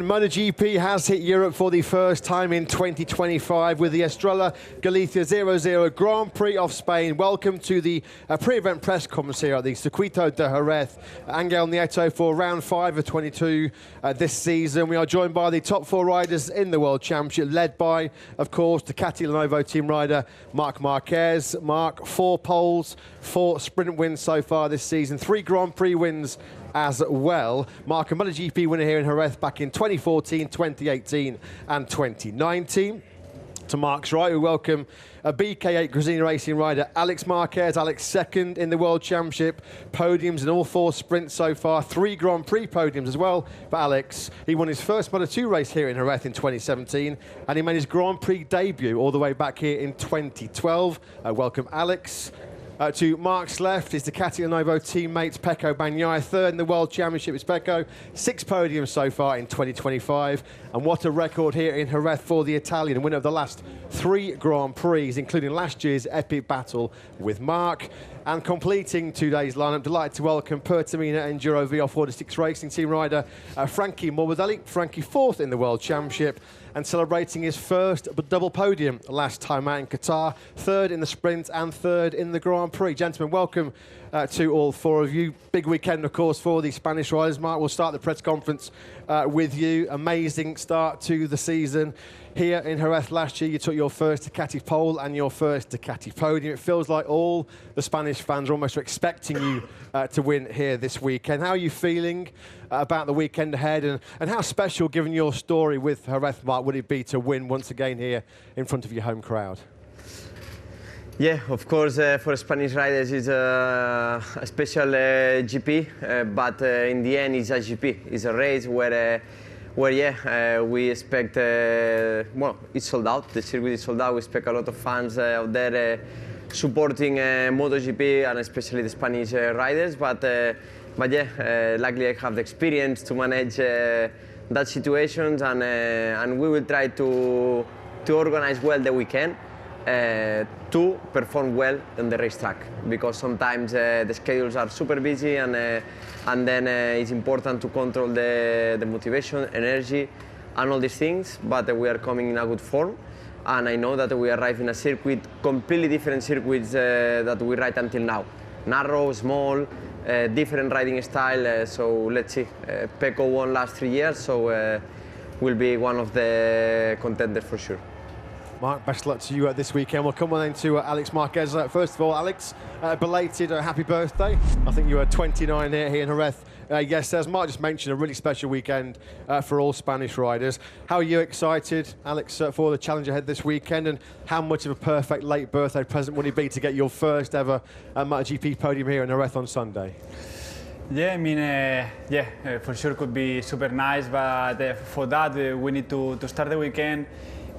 MotoGP has hit Europe for the first time in 2025 with the Estrella Galicia 00 Grand Prix of Spain. Welcome to the pre-event press conference here at the Circuito de Jerez. Angel Nieto for round 5 of 22 this season. We are joined by the top 4 riders in the World Championship, led by, of course, Ducati Lenovo team rider Marc Marquez. Marc, 4 poles, 4 sprint wins so far this season, 3 Grand Prix wins as well. Marc, a MotoGP winner here in Jerez back in 2014, 2018 and 2019. To Marc's right, we welcome a BK8 Gresini Racing rider, Alex Marquez. Alex, second in the World Championship, podiums in all 4 sprints so far, 3 Grand Prix podiums as well. But Alex, he won his first Moto2 race here in Jerez in 2017, and he made his Grand Prix debut all the way back here in 2012. Welcome, Alex. To Marc's left is Ducati Lenovo teammate Pecco Bagnaia, 3rd in the World Championship. It's Pecco, 6 podiums so far in 2025. And what a record here in Jerez for the Italian, winner of the last 3 Grand Prix, including last year's epic battle with Marc. And completing today's lineup, delighted to welcome Pertamina Enduro VR46 Racing team rider Franco Morbidelli. Frankie, 4th in the World Championship and celebrating his first double podium last time out in Qatar, 3rd in the sprint and 3rd in the Grand Prix. Gentlemen, welcome to all 4 of you. Big weekend, of course, for the Spanish riders. Marc, we'll start the press conference with you. Amazing start to the season. Here in Jerez last year, you took your first Ducati pole and your first Ducati podium. It feels like all the Spanish fans are almost expecting you to win here this weekend. How are you feeling about the weekend ahead, and how special, given your story with Jerez, Marc, would it be to win once again here in front of your home crowd? Yeah, of course, for Spanish riders it's a special GP, but in the end it's a GP. It's a race where we expect, well, it's sold out. The circuit is sold out. We expect a lot of fans out there supporting MotoGP and especially the Spanish riders. But yeah, luckily I have the experience to manage that situations, and we will try to organize well the weekend to perform well on the racetrack, because sometimes the schedules are super busy, and then it's important to control the motivation, energy, and all these things. But we are coming in a good form, and I know that we arrive in a circuit, completely different circuits that we ride until now. Narrow, small, different riding style. So let's see. Pecco won last 3 years, so will be one of the contenders for sure. Marc, best of luck to you this weekend. We'll come on then to Alex Marquez. First of all, Alex, belated happy birthday. I think you were 29 here in Jerez. Yes, as Marc just mentioned, a really special weekend for all Spanish riders. How are you excited, Alex, for the challenge ahead this weekend, and how much of a perfect late birthday present would it be to get your first ever MotoGP podium here in Jerez on Sunday? Yeah, I mean, for sure could be super nice, but for that we need to start the weekend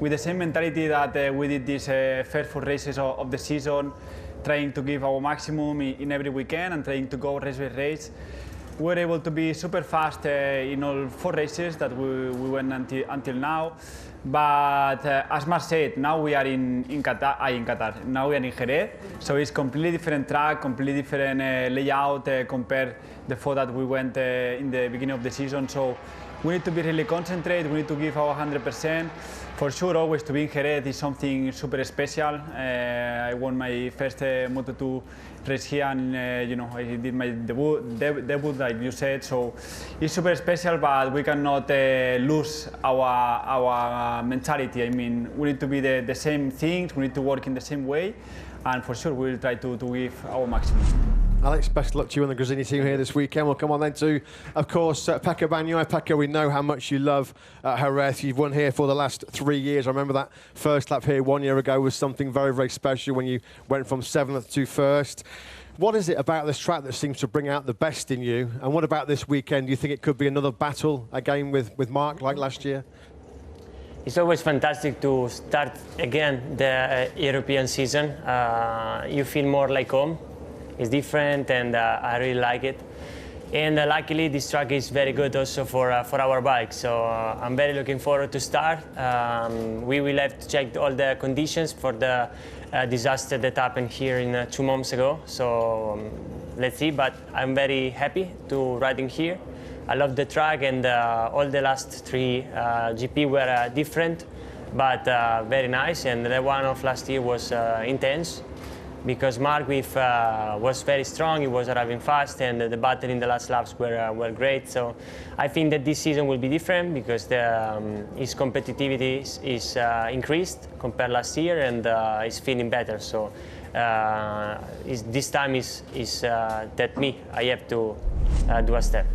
with the same mentality that we did these first 4 races of the season, trying to give our maximum in every weekend and trying to go race by race. We were able to be super fast in all 4 races that we went until now. But as Marc said, now we are in Qatar. Now we are in Jerez, so it's completely different track, completely different layout compared the 4 that we went in the beginning of the season. So we need to be really concentrated. We need to give our 100%. For sure, always to be in Jerez is something super special. I won my first Moto2 race here, and you know, I did my debut, like you said. So it's super special, but we cannot lose our mentality. I mean, we need to be the same things. We need to work in the same way, and for sure, we will try to give our maximum. Alex, best of luck to you and the Gresini team here this weekend. We'll come on then to, of course, Pecco Bagnaia. Pecco, we know how much you love Jerez. You've won here for the last 3 years. I remember that first lap here 1 year ago was something very, very special when you went from 7th to 1st. What is it about this track that seems to bring out the best in you? And what about this weekend? Do you think it could be another battle again with Marc like last year? It's always fantastic to start again the European season. You feel more like home. It's different, and I really like it. And luckily, this track is very good also for our bike. So I'm very looking forward to start. We will have to check all the conditions for the disaster that happened here in 2 months ago. So let's see. But I'm very happy to riding here. I love the track, and all the last three GP were different, but very nice. And the one of last year was intense, because Marc was very strong, he was arriving fast, and the battle in the last laps were great. So I think that this season will be different, because his competitivity is increased compared last year, and he's feeling better. So this time is that I have to do a step.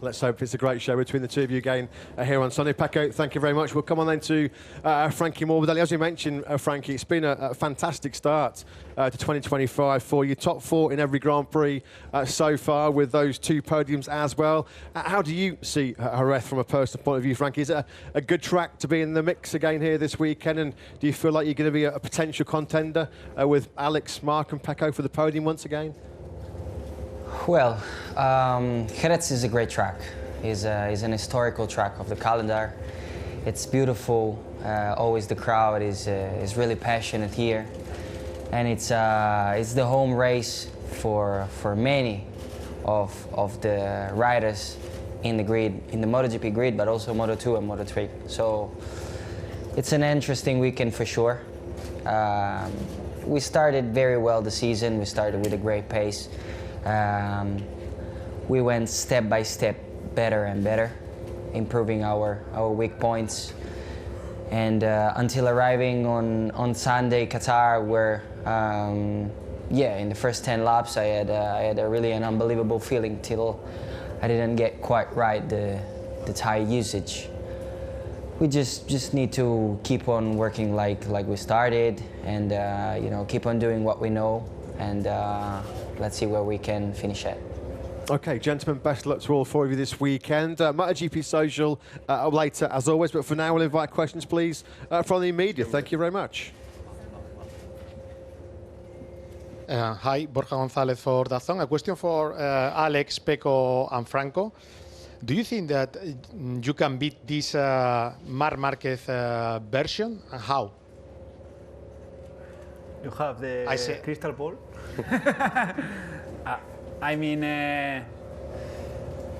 Let's hope it's a great show between the two of you again here on Sunday. Paco, thank you very much. We'll come on then to Franco Morbidelli. As you mentioned, Frankie, it's been a fantastic start to 2025 for you. Top 4 in every Grand Prix so far, with those 2 podiums as well. How do you see Jerez from a personal point of view, Frankie? Is it a good track to be in the mix again here this weekend? And do you feel like you're going to be a potential contender with Alex, Marc and Paco for the podium once again? Well, Jerez is a great track. It's an historical track of the calendar. It's beautiful. Always the crowd is really passionate here, and it's the home race for many of the riders in the grid, in the MotoGP grid, but also Moto2 and Moto3. So it's an interesting weekend for sure. We started very well the season. We started with a great pace. We went step by step better and better, improving our weak points, and until arriving on Sunday, Qatar, where in the first 10 laps I had a really an unbelievable feeling till I didn't get quite right the tire usage. We just need to keep on working like we started, and keep on doing what we know, and let's see where we can finish at. Okay, gentlemen, best luck to all 4 of you this weekend. MotoGP Social later, as always, but for now we'll invite questions, please, from the media. Thank you very much. Hi, Borja González for DAZN. A question for Alex, Pecco and Franco. Do you think that you can beat this Marc Marquez version, and how? You have the crystal ball? I mean,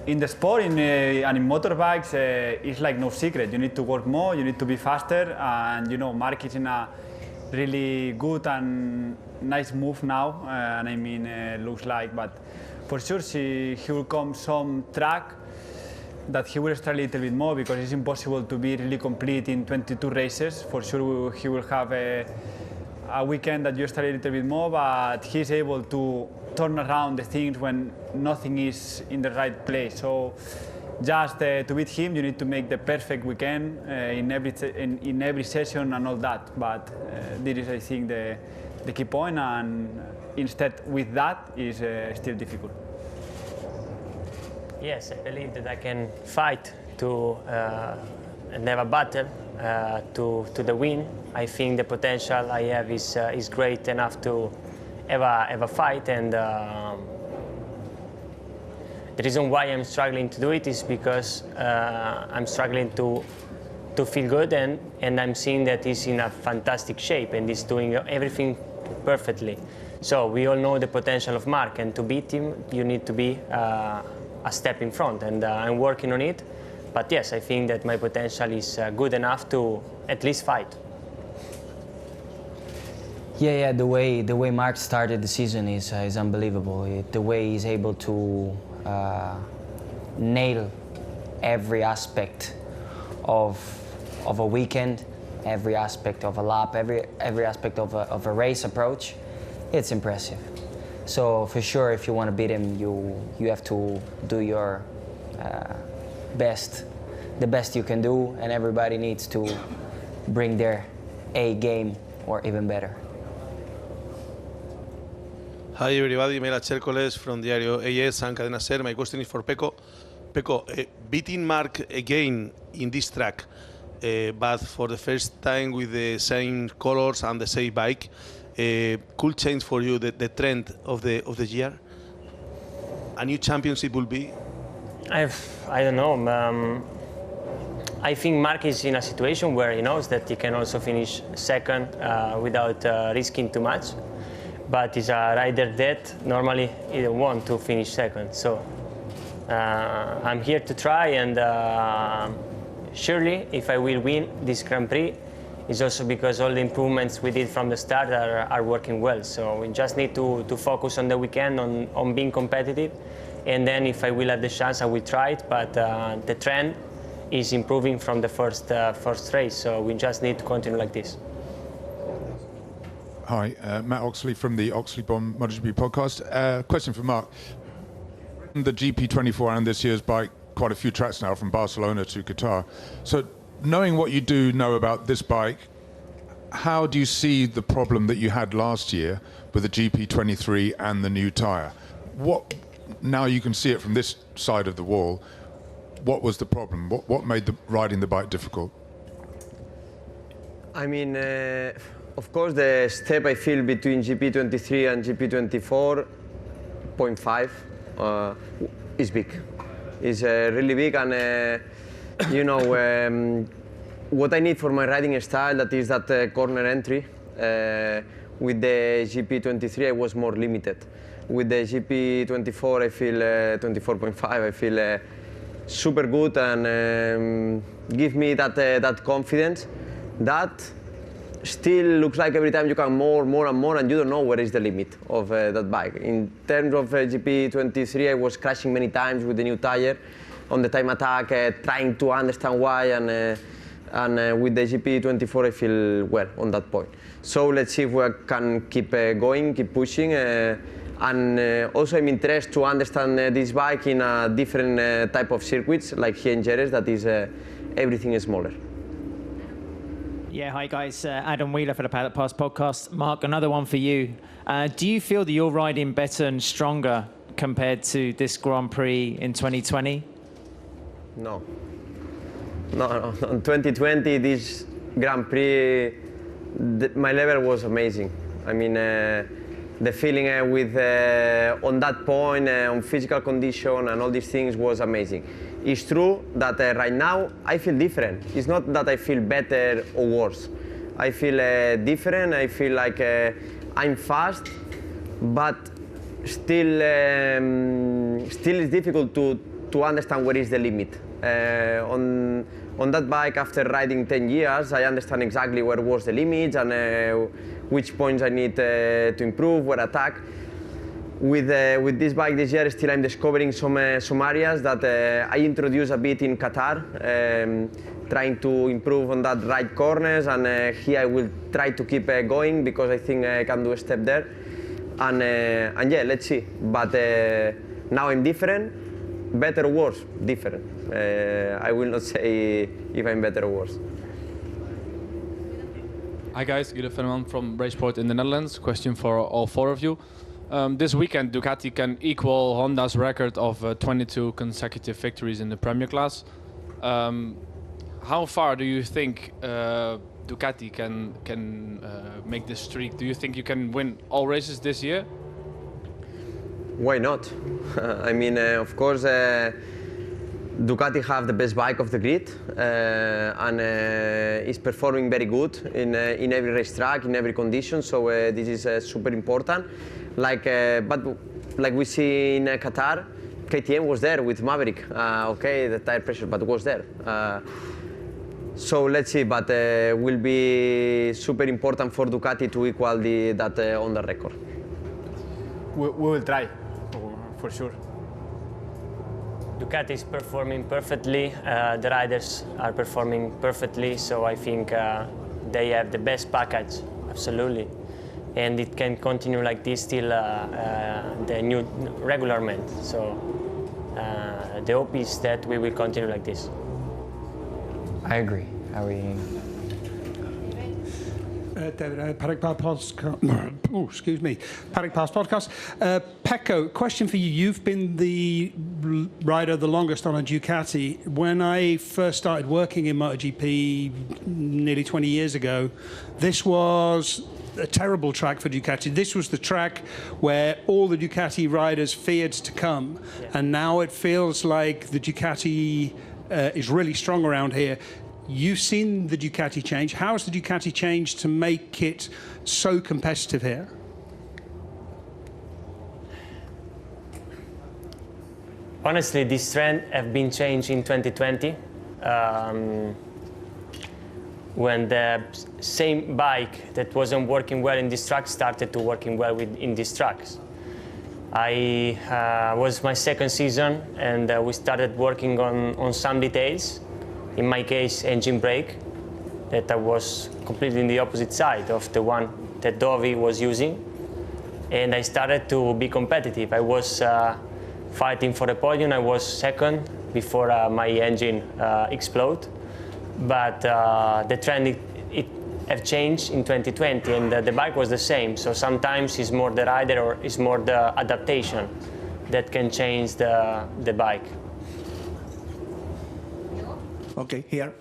in the sport and in motorbikes, it's like no secret. You need to work more, you need to be faster, and Marc is in a really good and nice move now, and I mean, looks like, but for sure he will come some track that he will struggle a little bit more, because it's impossible to be really complete in 22 races. For sure he will have a weekend that you struggle a little bit more, but he's able to turn around the things when nothing is in the right place. So just to beat him, you need to make the perfect weekend in every session and all that. But this is, I think, the key point, and instead with that is still difficult. Yes, I believe that I can fight to and have a battle to the win. I think the potential I have is great enough to have a fight, and the reason why I'm struggling to do it is because I'm struggling to feel good, and I'm seeing that he's in a fantastic shape and he's doing everything perfectly. So we all know the potential of Marc, and to beat him you need to be a step in front, and I'm working on it. But yes, I think that my potential is good enough to at least fight. Yeah, the way Marc started the season is unbelievable. The way he's able to nail every aspect of a weekend, every aspect of a lap, every aspect of a race approach, it's impressive. So for sure, if you want to beat him, you have to do your best, the best you can do, and everybody needs to bring their A game or even better. Hi everybody, Mela Chercoles from Diario AS and Cadena Ser. My question is for Pecco. Pecco, beating Marc again in this track, but for the first time with the same colors and the same bike, could change for you the trend of the year? A new championship will be? I don't know. I think Marc is in a situation where he knows that he can also finish second without risking too much. But he's a rider that normally he don't want to finish second. So I'm here to try, and surely if I will win this Grand Prix, it's also because all the improvements we did from the start are working well. So we just need to focus on the weekend, on being competitive, and then if I will have the chance, I will try it. But the trend is improving from the first race, so we just need to continue like this. Hi, Matt Oxley from the Oxley Bomb MotoGP podcast. Question for Marc. The GP24 and this year's bike, quite a few tracks now from Barcelona to Qatar. So knowing what you do know about this bike, how do you see the problem that you had last year with the GP23 and the new tyre? Now you can see it from this side of the wall. What was the problem? What made riding the bike difficult? I mean, of course, the step I feel between GP23 and GP24, 0.5, is big. It's really big, and you know, what I need for my riding style, that is that corner entry. With the GP23, I was more limited. With the GP24, I feel 24.5. I feel super good, and give me that confidence. That still looks like every time you can more and more, and you don't know where is the limit of that bike. In terms of GP23, I was crashing many times with the new tire on the time attack, trying to understand why, and with the GP24, I feel well on that point. So let's see if we can keep going, keep pushing, and also I'm interested to understand this bike in a different type of circuits, like here in Jerez, that is everything is smaller. Yeah, hi guys, Adam Wheeler for the Paddock Pass podcast. Marc, another one for you. Do you feel that you're riding better and stronger compared to this Grand Prix in 2020? No. In 2020, this Grand Prix, my level was amazing. I mean, the feeling with on that point, on physical condition and all these things was amazing. It's true that right now I feel different. It's not that I feel better or worse. I feel different. I feel like I'm fast, but still it's difficult to understand where is the limit. On that bike, after riding 10 years, I understand exactly where was the limits and which points I need to improve, where attack. With this bike this year, still I'm discovering some areas that I introduced a bit in Qatar, trying to improve on that right corners, and here I will try to keep going because I think I can do a step there. And yeah, let's see. But now I'm different, better or worse, different. I will not say if I'm better or worse. Hi guys, Guido Venneman from Raceport in the Netherlands. Question for all four of you. This weekend, Ducati can equal Honda's record of 22 consecutive victories in the Premier class. How far do you think Ducati can make this streak? Do you think you can win all races this year? Why not? I mean, of course, Ducati have the best bike of the grid and is performing very good in every racetrack, in every condition. So this is super important. But like we see in Qatar, KTM was there with Maverick. Okay, the tire pressure, but was there. So let's see. But will be super important for Ducati to equal that on the record. We will try, for sure. Ducati is performing perfectly, the riders are performing perfectly, so I think they have the best package, absolutely. And it can continue like this till the new regularment. So the hope is that we will continue like this. I agree. David, Paddock Pass podcast. Oh, excuse me. Paddock Pass podcast. Pecco, question for you. You've been the rider the longest on a Ducati. When I first started working in MotoGP nearly 20 years ago, this was a terrible track for Ducati. This was the track where all the Ducati riders feared to come. Yeah. And now it feels like the Ducati is really strong around here. You've seen the Ducati change. How has the Ducati changed to make it so competitive here? Honestly, this trend have been changed in 2020 when the same bike that wasn't working well in this track started to working well in these tracks. I was my second season, and we started working on some details. In my case, engine brake, that I was completely in the opposite side of the one that Dovi was using. And I started to be competitive. I was fighting for the podium. I was second before my engine exploded. But the trend it have changed in 2020, and the bike was the same. So sometimes it's more the rider or it's more the adaptation that can change the bike. Okay, here.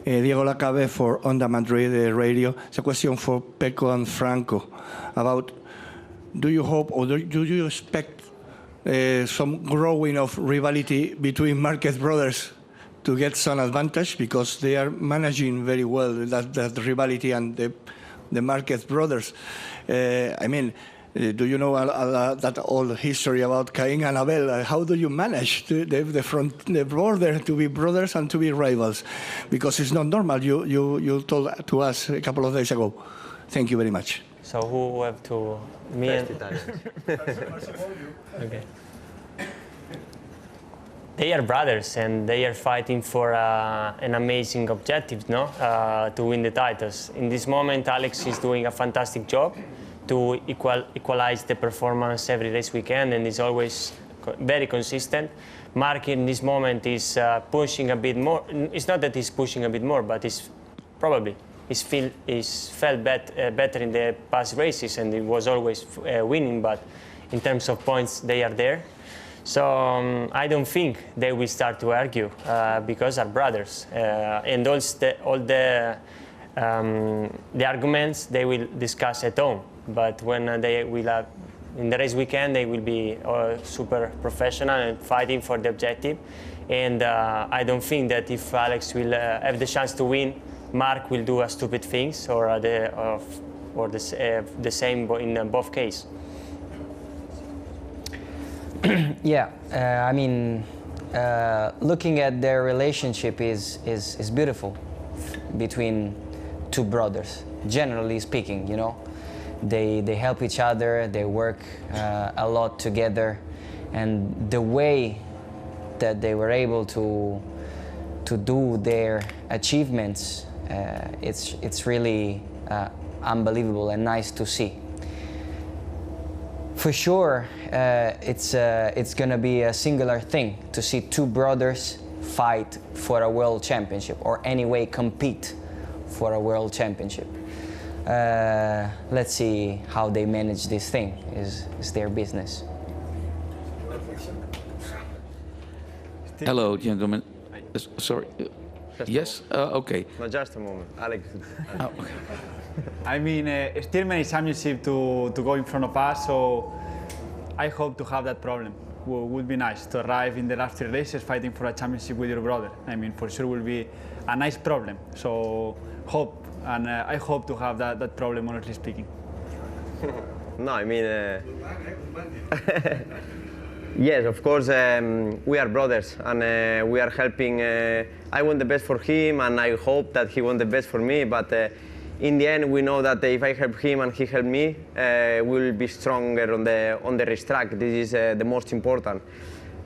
Diego Lacabe for Onda Madrid Radio. It's a question for Pecco and Franco about, do you hope or do you expect some growing of rivalry between Marquez brothers to get some advantage, because they are managing very well that rivalry, and the Marquez brothers. I mean, do you know that old history about Cain and Abel? How do you manage the border to be brothers and to be rivals? Because it's not normal. You told to us a couple of days ago. Thank you very much. So who have to me and okay. They are brothers, and they are fighting for an amazing objective, no? To win the titles. In this moment, Alex is doing a fantastic job to equalize the performance every race weekend, and is always very consistent. Marc in this moment is pushing a bit more. It's not that he's pushing a bit more, but he's felt better in the past races, and he was always winning. But in terms of points, they are there. So I don't think they will start to argue because they're brothers, and all the arguments they will discuss at home. But when they will have in the race weekend, they will be super professional and fighting for the objective. And I don't think that if Alex will have the chance to win, Marc will do stupid things or the same in both cases. Yeah, I mean, looking at their relationship is beautiful between two brothers. Generally speaking, you know, they help each other. They work a lot together, and the way that they were able to do their achievements, it's really unbelievable and nice to see. For sure, it's going to be a singular thing to see two brothers fight for a world championship, or anyway compete for a world championship. Let's see how they manage this thing. Is their business. Hello, gentlemen. Sorry. Yes? Okay. No, just a moment. Alex. Oh, okay. I mean, still many championships to go in front of us, so I hope to have that problem. Would be nice to arrive in the last 3 races fighting for a championship with your brother. I mean, for sure will be a nice problem. So hope, and I hope to have that problem, honestly speaking. No, I mean, yes, of course, we are brothers, and we are helping. I want the best for him, and I hope that he wants the best for me, but in the end, we know that if I help him and he help me, we will be stronger on the racetrack. This is the most important.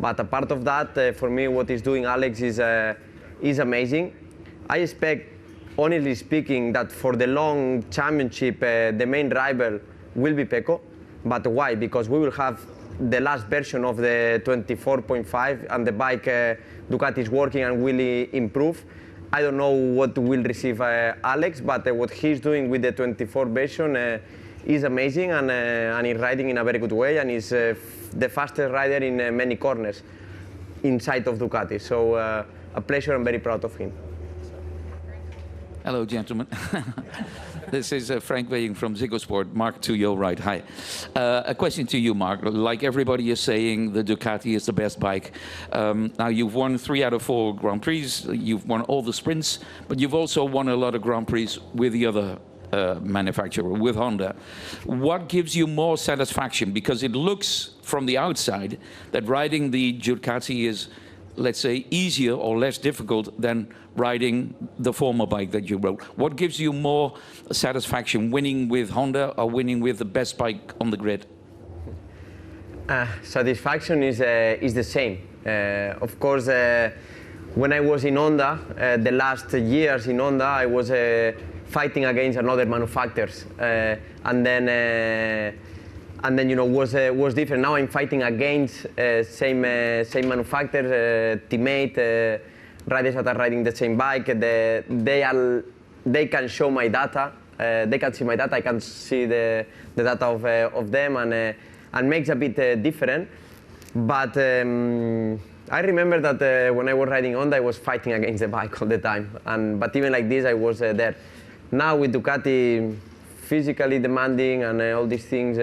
But a part of that, for me, what he's doing Alex is amazing. I expect, honestly speaking, that for the long championship, the main rival will be Pecco. But why? Because we will have the last version of the 24.5, and the bike Ducati is working and will improve. I don't know what will receive Alex, but what he's doing with the 24 version is amazing, and he's riding in a very good way, and he's the fastest rider in many corners inside of Ducati. So a pleasure, I'm very proud of him. Hello, gentlemen. This is Frank Weying from Ziggo Sport. Marc, to your right. Hi. A question to you, Marc. Like everybody is saying, the Ducati is the best bike. Now, you've won 3 out of 4 Grand Prix. You've won all the sprints, but you've also won a lot of Grand Prix with the other manufacturer, with Honda. What gives you more satisfaction? Because it looks from the outside that riding the Ducati is, let's say, easier or less difficult than riding the former bike that you rode. What gives you more satisfaction, winning with Honda or winning with the best bike on the grid? Satisfaction is the same. Of course, when I was in Honda, the last years in Honda, I was fighting against another manufacturers, and then you know was different. Now I'm fighting against same manufacturers, teammate, riders that are riding the same bike. They can show my data. They can see my data. I can see the data of them, and makes a bit different. But I remember that when I was riding Honda, I was fighting against the bike all the time. But even like this, I was there. Now with Ducati, physically demanding and all these things,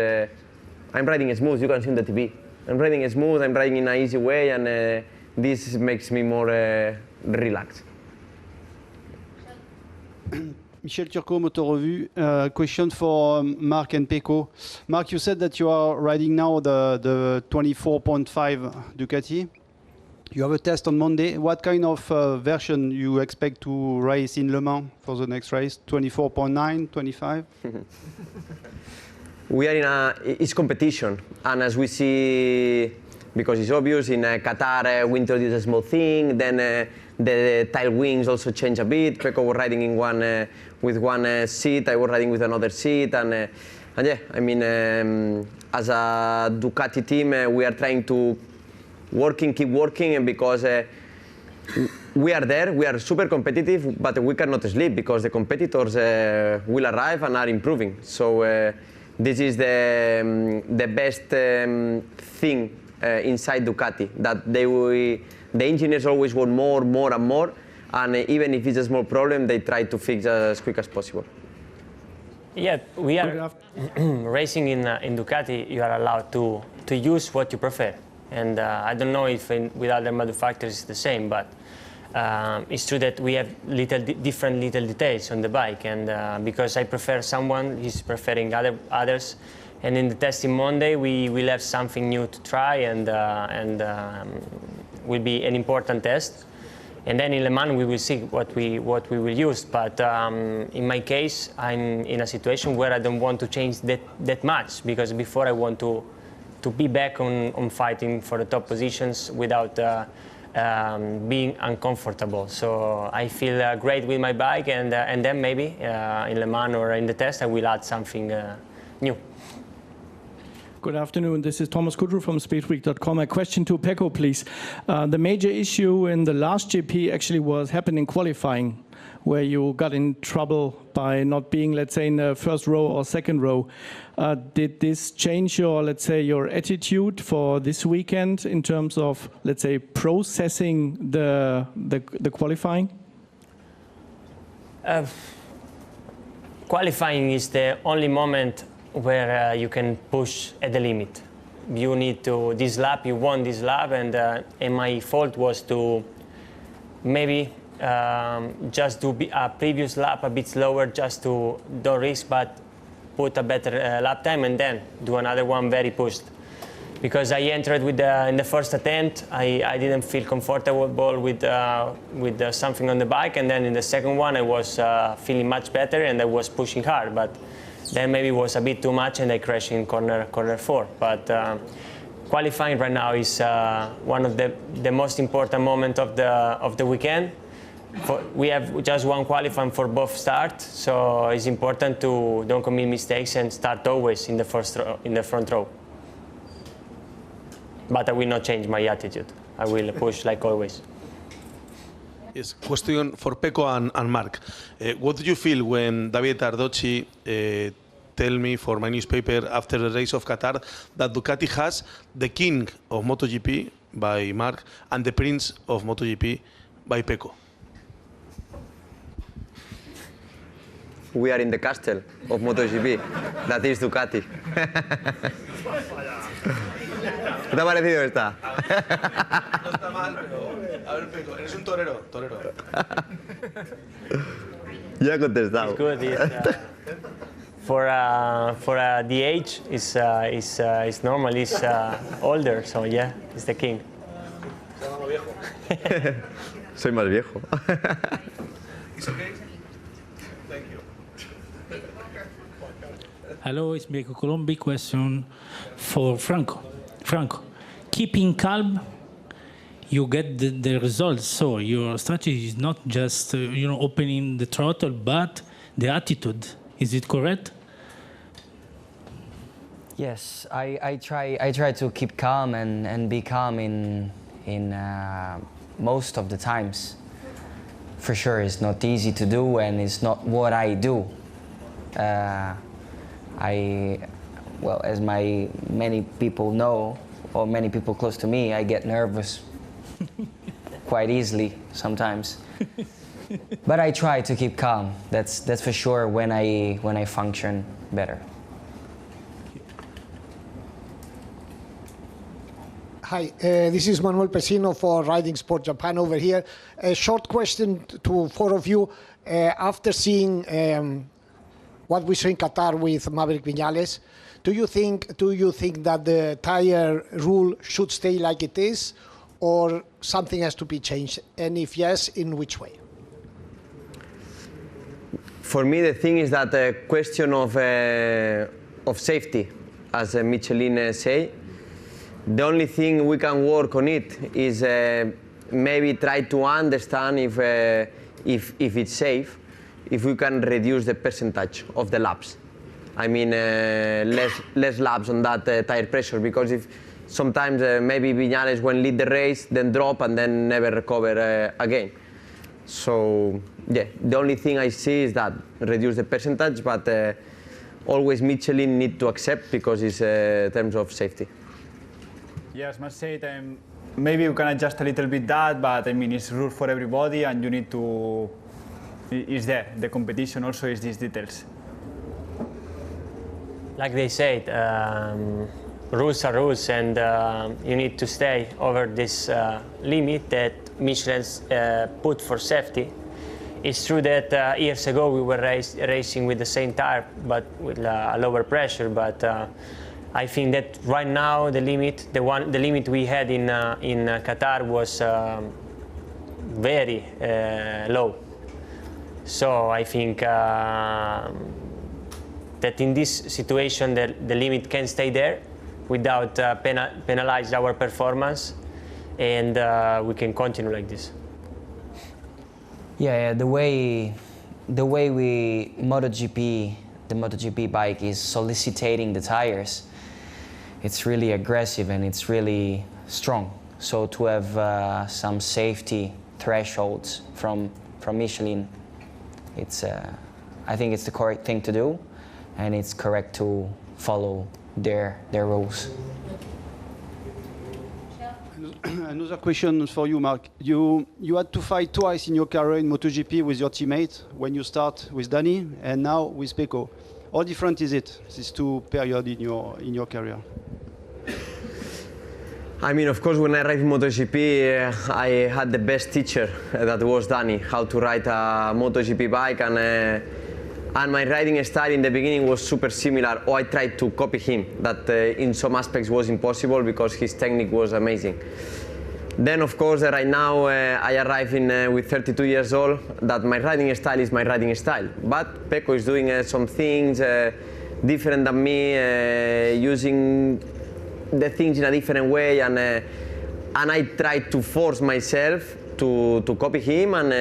I'm riding smooth. You can see on the TV. I'm riding smooth. I'm riding in an easy way, and this makes me more relaxed. Michel Turcot, Motor Revue. Question for Marc and Pecco. Marc, you said that you are riding now the 24.5 Ducati. You have a test on Monday. What kind of version you expect to race in Le Mans for the next race? 24.9, 25? We are it's competition, and as we see, because it's obvious, in Qatar we introduce a small thing, then the tail wings also change a bit. Pecco was riding in with one seat, I was riding with another seat, and yeah, I mean, as a Ducati team, we are trying to keep working, and because we are there, we are super competitive, but we cannot sleep because the competitors will arrive and are improving. So this is the best thing inside Ducati, that the engineers always want more and more, and even if it's a small problem, they try to fix as quick as possible. Yeah, we are racing in Ducati. You are allowed to use what you prefer, and I don't know if with other manufacturers it's the same, but it's true that we have different little details on the bike, and because I prefer someone, he's preferring others. And in the testing Monday, we will have something new to try, and will be an important test. And then in Le Mans, we will see what we will use. But in my case, I'm in a situation where I don't want to change that much, because before I want to be back on fighting for the top positions without being uncomfortable. So I feel great with my bike, and then maybe in Le Mans or in the test, I will add something new. Good afternoon. This is Thomas Kudru from Speedweek.com. A question to Pecco, please. The major issue in the last GP actually happened in qualifying, where you got in trouble by not being, let's say, in the first row or second row. Did this change your, let's say, your attitude for this weekend in terms of, let's say, processing the qualifying? Qualifying is the only moment where you can push at the limit. You need to, this lap, you won this lap, and my fault was to maybe just do a previous lap a bit slower, just to don't risk, but put a better lap time, and then do another one very pushed. Because I entered with in the first attempt, I didn't feel comfortable with something on the bike, and then in the second one I was feeling much better and I was pushing hard. But then maybe it was a bit too much and I crashed in corner 4. But qualifying right now is one of the most important moments of the weekend. We have just one qualifying for both starts, so it's important to don't commit mistakes and start always in the front row. But I will not change my attitude. I will push like always. Yes, question for Pecco and Marc. What did you feel when David Ardocci tell me for my newspaper after the race of Qatar that Ducati has the king of MotoGP by Marc and the prince of MotoGP by Pecco? We are in the castle of MotoGP. That is Ducati. ¿Qué te ha parecido esta? No está mal, pero A ver, Peco, eres un torero. Ya he contestado. It's good. For the age is normal. He's older, so yeah, he's the king. Soy más viejo. It's okay? Thank you. Hello, it's Mirko Colombi. Question for Franco. Franco, keeping calm, you get the results. So your strategy is not just opening the throttle, but the attitude. Is it correct? Yes, I try to keep calm and be calm in most of the times. For sure, it's not easy to do, and it's not what I do. Well, as many people know, or many people close to me, I get nervous quite easily sometimes. But I try to keep calm. That's for sure when I function better. Hi, this is Manuel Pesino for Riding Sport Japan over here. A short question to four of you. After seeing what we saw in Qatar with Maverick Viñales, do you think that the tire rule should stay like it is, or something has to be changed? And if yes, in which way? For me, the thing is that the question of safety, as Michelin say, the only thing we can work on it is maybe try to understand if it's safe, if we can reduce the percentage of the laps. I mean, less laps on that tire pressure, because if sometimes maybe Viñales when lead the race, then drop and then never recover again. So yeah, the only thing I see is that reduce the percentage, but always Michelin need to accept because it's terms of safety. Yes, must say it. Maybe you can adjust a little bit that, but I mean it's rule for everybody, and you need to. Is there the competition also is these details? Like they said, rules are rules, and you need to stay over this limit that Michelin's put for safety. It's true that years ago we were racing with the same tire, but with a lower pressure. But I think that right now the limit we had in Qatar was very low. So I think that in this situation the limit can stay there without penalize our performance, and we can continue like this. Yeah, the way the MotoGP bike is soliciting the tires, it's really aggressive and it's really strong. So to have some safety thresholds from Michelin, I think it's the correct thing to do, and it's correct to follow their rules. Another question for you, Marc. You had to fight twice in your career in MotoGP with your teammate, when you start with Danny and now with Pecco. How different is it, these two periods in your career? I mean, of course, when I arrived in MotoGP, I had the best teacher, that was Danny, how to ride a MotoGP bike, and my riding style in the beginning was super similar, or I tried to copy him, that in some aspects was impossible because his technique was amazing. Then, of course, right now I arrive with 32 years old, that my riding style is my riding style. But Pecco is doing some things different than me, using the things in a different way, and I try to force myself to copy him, and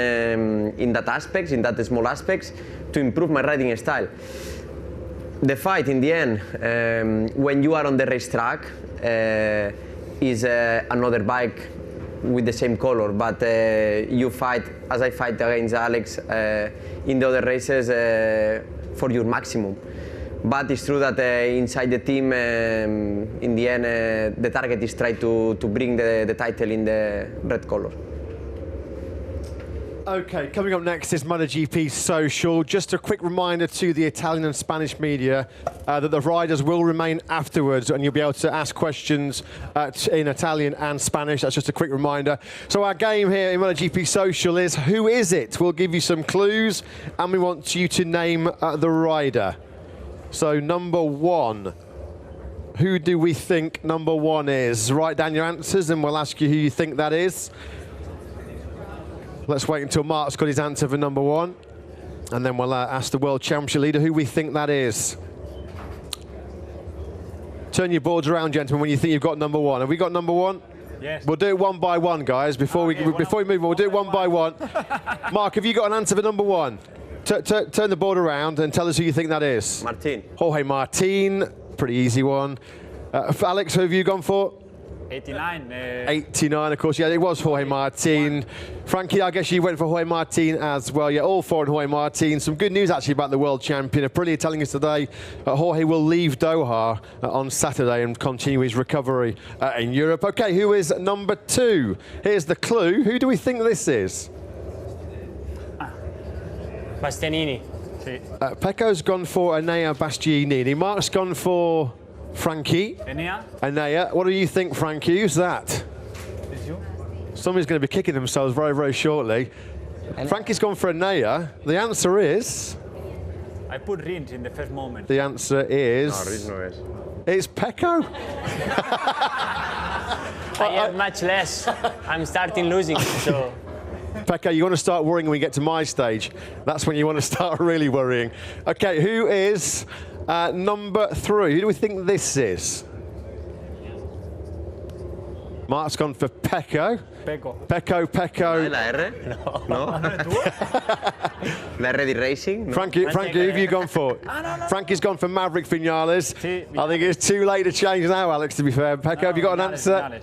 in that small aspects, to improve my riding style. The fight in the end, when you are on the racetrack, is another bike with the same color, but you fight, as I fight against Alex in the other races, for your maximum. But it's true that inside the team, in the end, the target is try to bring the title in the red color. Okay, coming up next is MotoGP Social. Just a quick reminder to the Italian and Spanish media that the riders will remain afterwards and you'll be able to ask questions in Italian and Spanish. That's just a quick reminder. So our game here in MotoGP Social is Who Is It? We'll give you some clues and we want you to name the rider. So number one. Who do we think number one is? Write down your answers and we'll ask you who you think that is. Let's wait until Mark's got his answer for number one. And then we'll ask the World Championship leader who we think that is. Turn your boards around, gentlemen, when you think you've got number one. Have we got number one? Yes. We'll do it one by one, guys. Before we move on, we'll do it one by one. Mark, have you got an answer for number one? Turn the board around and tell us who you think that is. Martin. Jorge Martin. Pretty easy one. Alex, who have you gone for? 89. 89, of course. Yeah, it was Jorge Martin. Frankie, I guess you went for Jorge Martin as well. Yeah, all four on Jorge Martin. Some good news, actually, about the world champion. Aprilia telling us today Jorge will leave Doha on Saturday and continue his recovery in Europe. OK, who is number two? Here's the clue. Who do we think this is? Bastianini. Pecco's gone for Enea Bastianini. Mark's gone for Frankie. Enea. What do you think, Frankie? Who's that? Is you? Somebody's going to be kicking themselves very, very shortly. Frankie's gone for Enea. The answer is... I put Rins in the first moment. The answer is... No, Rins no es. It's Pecco. I have much less. I'm starting losing, so... Pecco, you want to start worrying when we get to my stage. That's when you want to start really worrying. OK, who is number three? Who do we think this is? Mark's gone for Pecco. Pecco. ¿La R? No. ¿La R de Racing? No. Frankie, who have you gone for? Frankie's gone for Maverick Vinales. I think it's too late to change now, Alex, to be fair. Pecco, have you got an answer?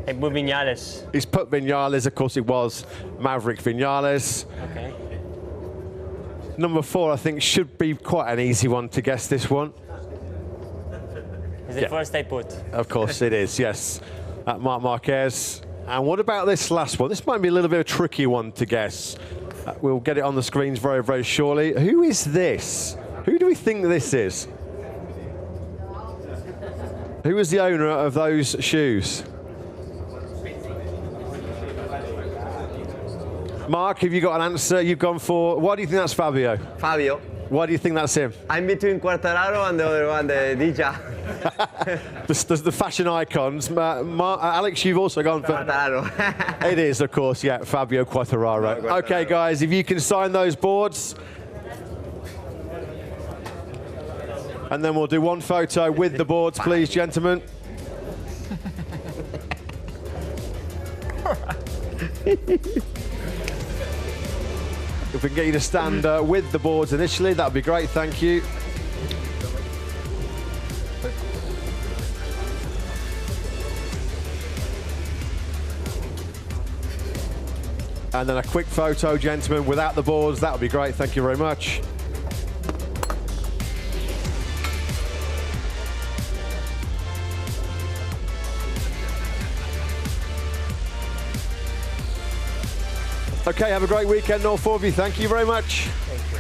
I put Vinales. He's put Vinales, of course it was Maverick Vinales. Okay. Number four, I think, should be quite an easy one to guess this one. It's the first I put. Of course it is, yes. Marc Marquez. And what about this last one? This might be a little bit of a tricky one to guess. We'll get it on the screens very, very shortly. Who is this? Who do we think this is? Who is the owner of those shoes? Mark, have you got an answer? You've gone for... Why do you think that's Fabio? Fabio. Why do you think that's him? I'm between Quartararo and the other one, the Dija. the fashion icons. Alex, you've also gone for... Quartararo. It is, of course, yeah, Fabio Quartararo. OK, guys, if you can sign those boards. And then we'll do one photo with the boards, please, gentlemen. If we can get you to stand with the boards initially, that would be great, thank you. And then a quick photo, gentlemen, without the boards, that would be great, thank you very much. OK, have a great weekend, all four of you. Thank you very much. Thank you.